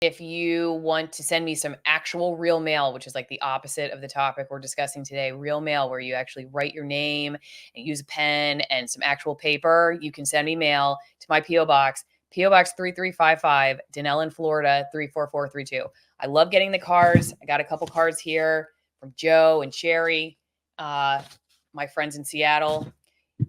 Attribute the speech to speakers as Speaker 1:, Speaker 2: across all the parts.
Speaker 1: If you want to send me some actual real mail, which is like the opposite of the topic we're discussing today, real mail where you actually write your name and use a pen and some actual paper, you can send me mail to my P.O. Box, P.O. Box 3355, Denellen, Florida 34432. I love getting the cards. I got a couple cards here from Joe and Sherry, uh, my friends in Seattle.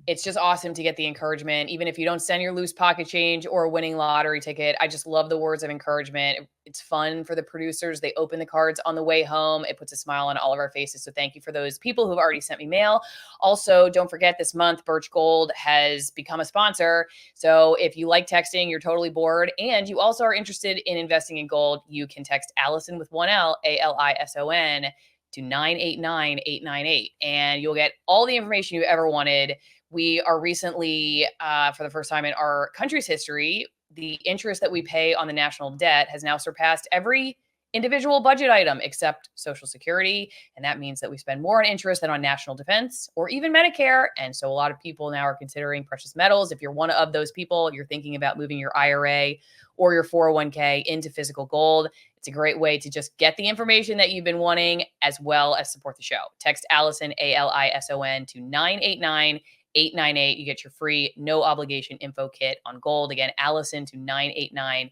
Speaker 1: It's just awesome to get the encouragement, even if you don't send your loose pocket change or a winning lottery ticket. I just love the words of encouragement. It's fun for the producers. They open the cards on the way home. It puts a smile on all of our faces. So thank you for those people who've already sent me mail. Also, don't forget this month, Birch Gold has become a sponsor. So if you like texting, you're totally bored, and you also are interested in investing in gold, you can text Alison with one L, Alison, to 989-898, and you'll get all the information you ever wanted. We are recently, for the first time in our country's history, the interest that we pay on the national debt has now surpassed every individual budget item except Social Security. And that means that we spend more on interest than on national defense or even Medicare. And so a lot of people now are considering precious metals. If you're one of those people, you're thinking about moving your IRA or your 401k into physical gold. It's a great way to just get the information that you've been wanting as well as support the show. Text Alison, Alison, to 989-898. You get your free no obligation info kit on gold. Again, Alison to 989-898.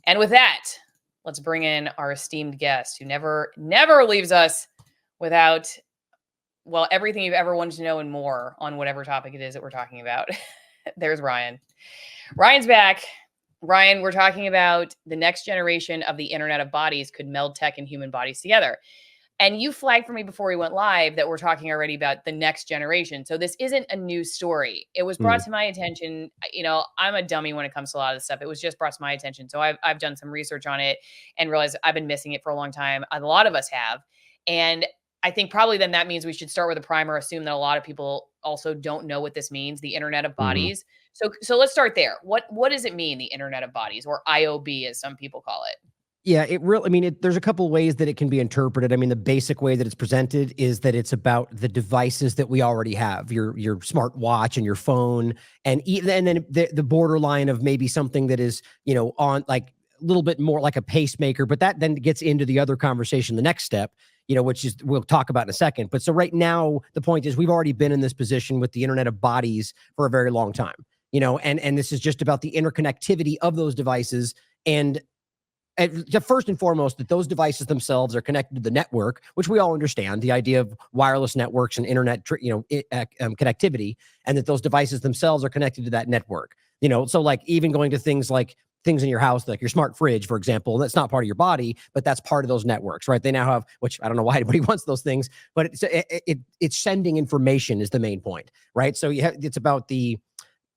Speaker 1: And with that, let's bring in our esteemed guest who never leaves us without, well, everything you've ever wanted to know and more on whatever topic it is that we're talking about. There's Ryan. Ryan's back. Ryan, we're talking about the next generation of the Internet of Bodies could meld tech and human bodies together. And you flagged for me before we went live that we're talking already about the next generation. So this isn't a new story. It was brought to my attention. You know, I'm a dummy when it comes to a lot of this stuff. It was just brought to my attention. So I've done some research on it and realized I've been missing it for a long time. A lot of us have. And I think probably then that means we should start with a primer, assume that a lot of people also don't know what this means, the Internet of Bodies. So let's start there. What does it mean, the Internet of Bodies, or IOB as some people call it?
Speaker 2: Yeah, it really, I mean, there's a couple of ways that it can be interpreted. I mean, the basic way that it's presented is that it's about the devices that we already have, your smart watch and your phone, and then the borderline of maybe something that is, you know, on like a little bit more like a pacemaker, but that then gets into the other conversation, the next step, you know, which is we'll talk about in a second. But so right now, the point is we've already been in this position with the Internet of Bodies for a very long time, you know, and this is just about the interconnectivity of those devices. And first and foremost, that those devices themselves are connected to the network, which we all understand, the idea of wireless networks and internet, connectivity, and that those devices themselves are connected to that network. You know, so like even going to things in your house, like your smart fridge, for example, that's not part of your body, but that's part of those networks, right? They now have, which I don't know why anybody wants those things, but it's sending information is the main point, right? So it's about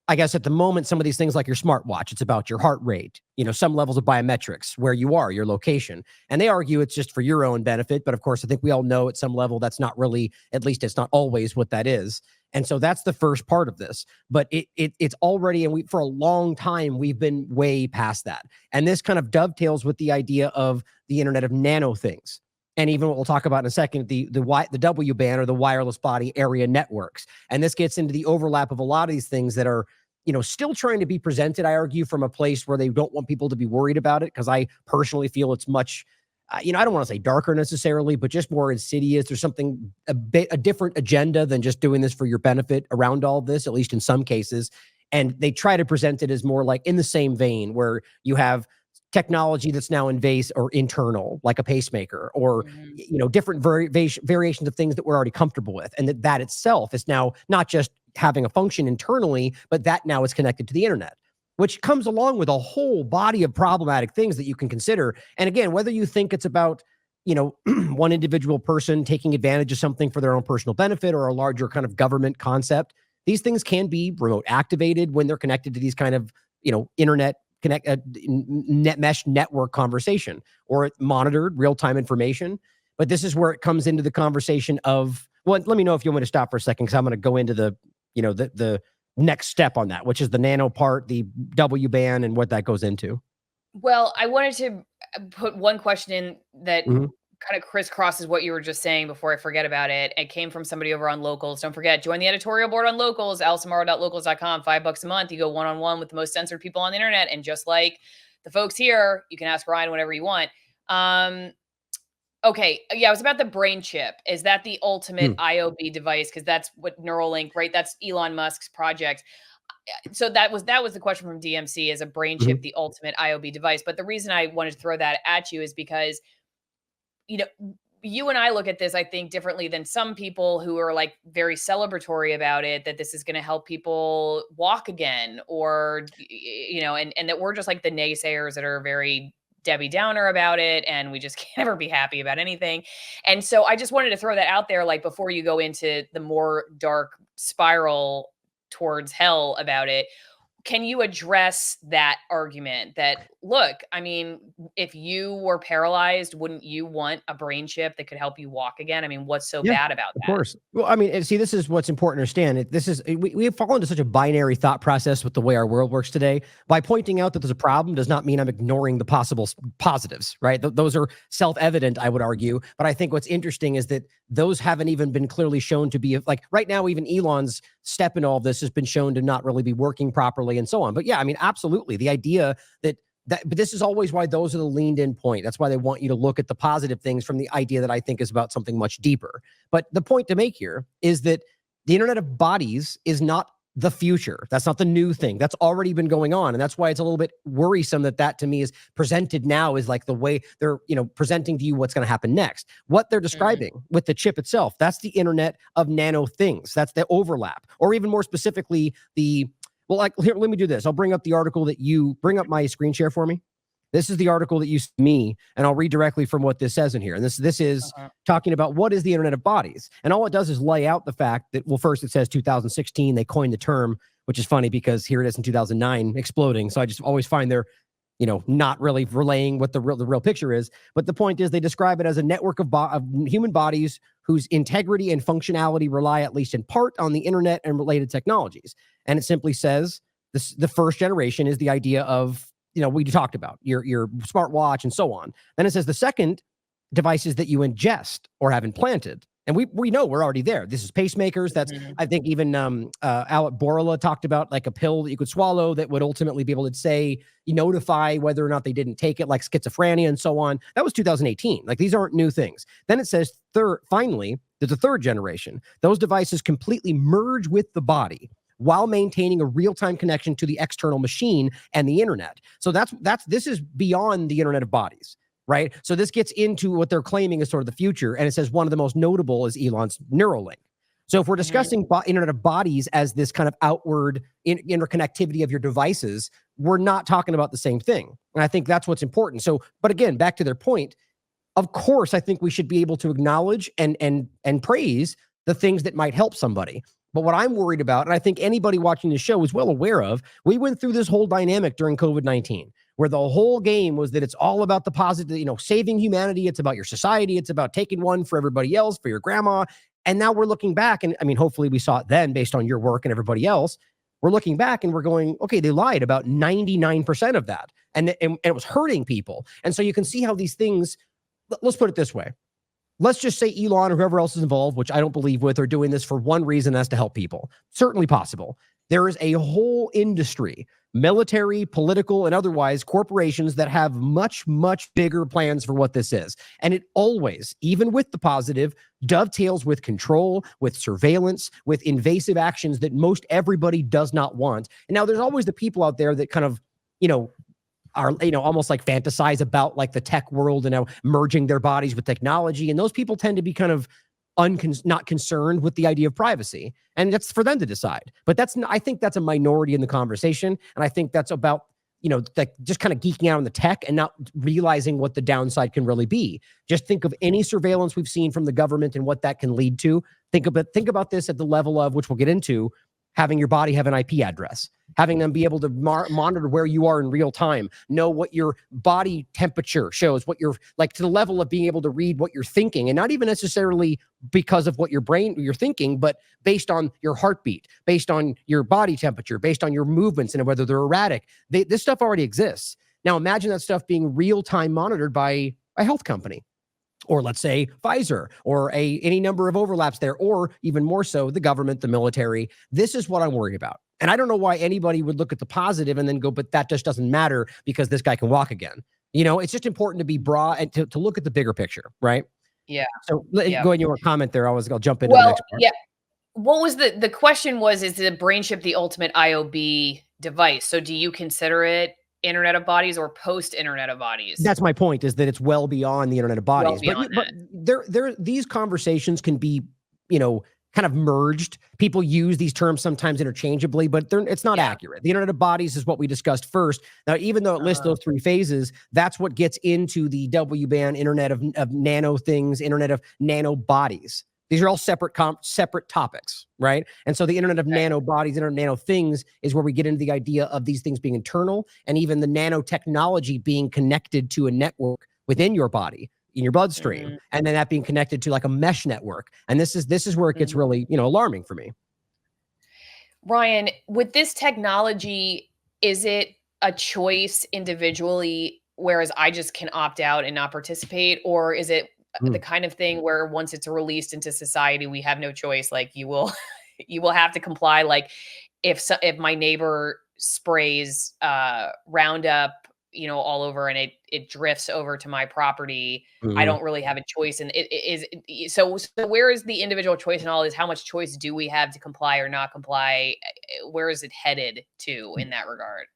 Speaker 2: I guess at the moment, some of these things like your smartwatch, it's about your heart rate, you know, some levels of biometrics, where you are, your location. And they argue it's just for your own benefit. But of course, I think we all know at some level that's not really, at least it's not always what that is. And so that's the first part of this. But it's already, and for a long time, we've been way past that. And this kind of dovetails with the idea of the Internet of Nano things. And even what we'll talk about in a second, the W-band, or the wireless body area networks. And this gets into the overlap of a lot of these things that are, you know, still trying to be presented, I argue, from a place where they don't want people to be worried about it. Because I personally feel it's much, I don't want to say darker necessarily, but just more insidious. There's something, a different agenda than just doing this for your benefit around all this, at least in some cases. And they try to present it as more like in the same vein, where you have technology that's now invasive or internal, like a pacemaker, or you know, different variations of things that we're already comfortable with, and that itself is now not just having a function internally, but that now is connected to the internet, which comes along with a whole body of problematic things that you can consider. And again, whether you think it's about, you know, one individual person taking advantage of something for their own personal benefit, or a larger kind of government concept, these things can be remote activated when they're connected to these kind of, you know, internet net mesh network conversation, or monitored real-time information. But this is where it comes into the conversation of, well, let me know if you want me to stop for a second, because I'm going to go into the, you know, the next step on that, which is the nano part, the W-band, and what that goes into.
Speaker 1: Well, I wanted to put one question in that kind of crisscrosses what you were just saying before I forget about it. It came from somebody over on Locals. Don't forget, join the editorial board on Locals, alisonmorrow.locals.com, $5 a month. You go one-on-one with the most censored people on the internet. And just like the folks here, you can ask Ryan whatever you want. Okay, yeah, it was about the brain chip. Is that the ultimate
Speaker 2: Hmm.
Speaker 1: IOB device? Because that's what Neuralink, right? That's Elon Musk's project. So that was the question from DMC: is a brain chip
Speaker 2: Hmm.
Speaker 1: the ultimate IOB device? But the reason I wanted to throw that at you is because you know, you and I look at this, I think, differently than some people who are like very celebratory about it, that this is going to help people walk again, or, and that we're just like the naysayers that are very Debbie Downer about it. And we just can't ever be happy about anything. And so I just wanted to throw that out there, like before you go into the more dark spiral towards hell about it, can you address that argument that, look, I mean, if you were paralyzed, wouldn't you want a brain chip that could help you walk again? I mean, what's so
Speaker 2: Yeah,
Speaker 1: bad about
Speaker 2: of
Speaker 1: that?
Speaker 2: course. Well, I mean, and see, this is what's important to understand. This is we have fallen into such a binary thought process with the way our world works today. By pointing out that there's a problem does not mean I'm ignoring the possible positives, right? Those are self-evident, I would argue. But I think what's interesting is that those haven't even been clearly shown to be like right now. Even Elon's step in all of this has been shown to not really be working properly, and so on. But yeah, I mean, absolutely, the idea but this is always why those are the leaned in point. That's why they want you to look at the positive things from the idea that I think is about something much deeper. But the point to make here is that the Internet of Bodies is not the future. That's not the new thing. That's already been going on. And that's why it's a little bit worrisome that to me is presented now is like the way they're, presenting to you what's going to happen next. What they're
Speaker 1: Mhm.
Speaker 2: describing with the chip itself, that's the Internet of nano things. That's the overlap. Or even more specifically, well, like here, let me do this. I'll bring up the article that you bring up my screen share for me. This is the article that you sent me, and I'll read directly from what this says in here. And this is
Speaker 1: Uh-huh.
Speaker 2: talking about what is the Internet of Bodies. And all it does is lay out the fact that, well, first it says 2016, they coined the term, which is funny because here it is in 2009 exploding. So I just always find they're, not really relaying what the real picture is. But the point is they describe it as a network of human bodies whose integrity and functionality rely at least in part on the internet and related technologies. And it simply says the first generation is the idea of, we talked about your smartwatch and so on. Then it says the second devices that you ingest or have implanted. And we know we're already there. This is pacemakers. That's,
Speaker 1: Mhm.
Speaker 2: I think even Alec Borla talked about like a pill that you could swallow that would ultimately be able to say, notify whether or not they didn't take it, like schizophrenia and so on. That was 2018. Like these aren't new things. Then it says finally, there's a third generation. Those devices completely merge with the body while maintaining a real-time connection to the external machine and the internet. So this is beyond the Internet of Bodies. Right. So this gets into what they're claiming is sort of the future. And it says one of the most notable is Elon's Neuralink. So if we're
Speaker 1: Mhm.
Speaker 2: discussing Internet of Bodies as this kind of outward interconnectivity of your devices, we're not talking about the same thing. And I think that's what's important. So, but again, back to their point, of course, I think we should be able to acknowledge and praise the things that might help somebody. But what I'm worried about, and I think anybody watching the show is well aware of, we went through this whole dynamic during COVID-19, where the whole game was that it's all about the positive, saving humanity. It's about your society. It's about taking one for everybody else, for your grandma. And now we're looking back, and I mean, hopefully we saw it then based on your work and everybody else. We're looking back and we're going, okay, they lied about 99% of that. And it was hurting people. And so you can see how these things, let's put it this way. Let's just say Elon or whoever else is involved, which I don't believe with, are doing this for one reason, that's to help people. Certainly possible. There is a whole industry, military, political, and otherwise, corporations that have much, much bigger plans for what this is. And it always, even with the positive, dovetails with control, with surveillance, with invasive actions that most everybody does not want. And now there's always the people out there that kind of, are, almost like fantasize about like the tech world and now merging their bodies with technology. And those people tend to be kind of not concerned with the idea of privacy. And that's for them to decide. But I think that's a minority in the conversation. And I think that's about, like just kind of geeking out on the tech and not realizing what the downside can really be. Just think of any surveillance we've seen from the government and what that can lead to. Think about this at the level of, which we'll get into, having your body have an IP address, having them be able to monitor where you are in real time, know what your body temperature shows, what you're like, to the level of being able to read what you're thinking, and not even necessarily because of what you're thinking, but based on your heartbeat, based on your body temperature, based on your movements and whether they're erratic. This stuff already exists. Now imagine that stuff being real time monitored by a health company, or let's say Pfizer, or any number of overlaps there, or even more so, the government, the military. This is what I'm worried about. And I don't know why anybody would look at the positive and then go, but that just doesn't matter because this guy can walk again. It's just important to be broad and to look at the bigger picture, right?
Speaker 1: Yeah.
Speaker 2: So
Speaker 1: Yeah.
Speaker 2: go ahead, you want to comment there. I'll jump into the
Speaker 1: Well,
Speaker 2: next part.
Speaker 1: yeah. What was the question was, is the brain chip the ultimate IOB device? So do you consider it Internet of Bodies or post Internet of Bodies?
Speaker 2: That's my point, is that it's well beyond the Internet of
Speaker 1: Well
Speaker 2: Bodies.
Speaker 1: beyond
Speaker 2: But
Speaker 1: that.
Speaker 2: these conversations can be, kind of merged. People use these terms sometimes interchangeably, but it's not
Speaker 1: Yeah.
Speaker 2: accurate. The Internet of Bodies is what we discussed first. Now, even though it lists
Speaker 1: Uh,
Speaker 2: those three phases, that's what gets into the W-band Internet of nano things, Internet of nano bodies. These are all separate topics, right? And so the Internet of
Speaker 1: okay.
Speaker 2: nano bodies, Internet of nano things is where we get into the idea of these things being internal, and even the nanotechnology being connected to a network within your body, in your bloodstream,
Speaker 1: Mhm,
Speaker 2: and then that being connected to like a mesh network. And this is where it gets
Speaker 1: mhm.
Speaker 2: really, alarming for me.
Speaker 1: Ryan, with this technology, is it a choice individually, whereas I just can opt out and not participate? Or is it the
Speaker 2: Mm.
Speaker 1: kind of thing where once it's released into society, we have no choice? Like you will, you will have to comply. Like if my neighbor sprays Roundup, all over and it drifts over to my property, I
Speaker 2: Mhm.
Speaker 1: don't really have a choice. And so where is the individual choice in all this? How much choice do we have to comply or not comply? Where is it headed to in that regard?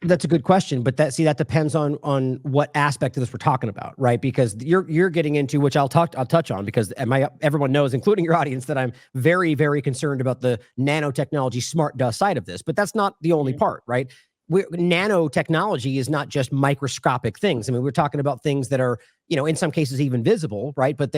Speaker 2: That's a good question, but that depends on what aspect of this we're talking about, right? Because you're getting into, which I'll touch on, because everyone knows, including your audience, that I'm very, very concerned about the nanotechnology smart dust side of this. But that's not the only
Speaker 1: Mhm.
Speaker 2: part, right? Nanotechnology is not just microscopic things. I mean, we're talking about things that are, in some cases even visible, right? But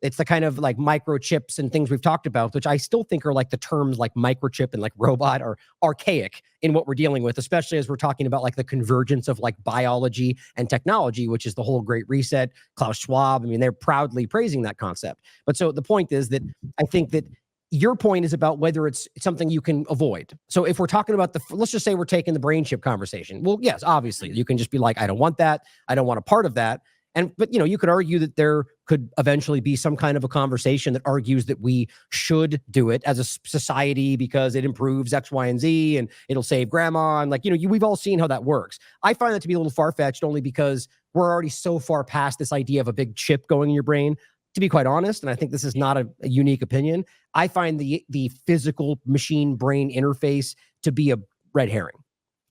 Speaker 2: it's the kind of like microchips and things we've talked about, which I still think are like the terms like microchip and like robot are archaic in what we're dealing with, especially as we're talking about like the convergence of like biology and technology, which is the whole Great Reset. Klaus Schwab, I mean, they're proudly praising that concept. But so the point is that I think that your point is about whether it's something you can avoid. So if we're talking about let's just say we're taking the brain chip conversation. Well, yes, obviously you can just be like, I don't want that. I don't want a part of that. But you could argue that there could eventually be some kind of a conversation that argues that we should do it as a society because it improves X, Y, and Z, and it'll save grandma. And like, we've all seen how that works. I find that to be a little far-fetched, only because we're already so far past this idea of a big chip going in your brain. To be quite honest, and I think this is not a unique opinion, I find the physical machine brain interface to be a red herring.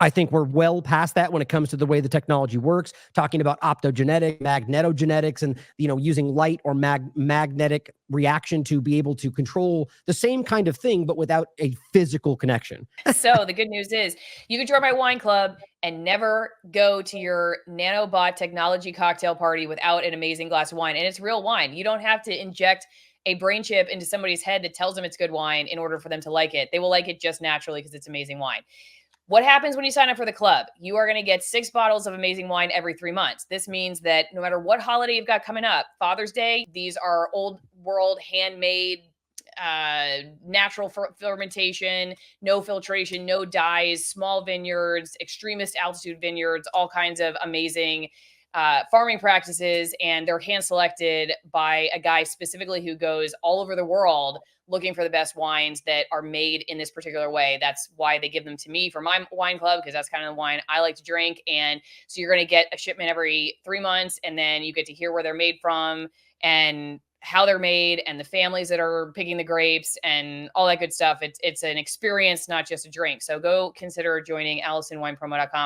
Speaker 2: I think we're well past that when it comes to the way the technology works, talking about optogenetic, magnetogenetics, and using light or magnetic reaction to be able to control the same kind of thing, but without a physical connection.
Speaker 1: So the good news is you can join my wine club and never go to your nanobot technology cocktail party without an amazing glass of wine. And it's real wine. You don't have to inject a brain chip into somebody's head that tells them it's good wine in order for them to like it. They will like it just naturally because it's amazing wine. What happens when you sign up for the club? You are going to get 6 bottles of amazing wine every 3 months. This means that no matter what holiday you've got coming up, Father's Day, these are old world handmade, natural fermentation, no filtration, no dyes, small vineyards, extremist altitude vineyards, all kinds of amazing farming practices. And they're hand selected by a guy specifically who goes all over the world looking for the best wines that are made in this particular way. That's why they give them to me for my wine club, because that's kind of the wine I like to drink. And so you're going to get a shipment every 3 months, and then you get to hear where they're made from and how they're made and the families that are picking the grapes and all that good stuff. It's an experience, not just a drink. So go consider joining AlisonWinePromo.com.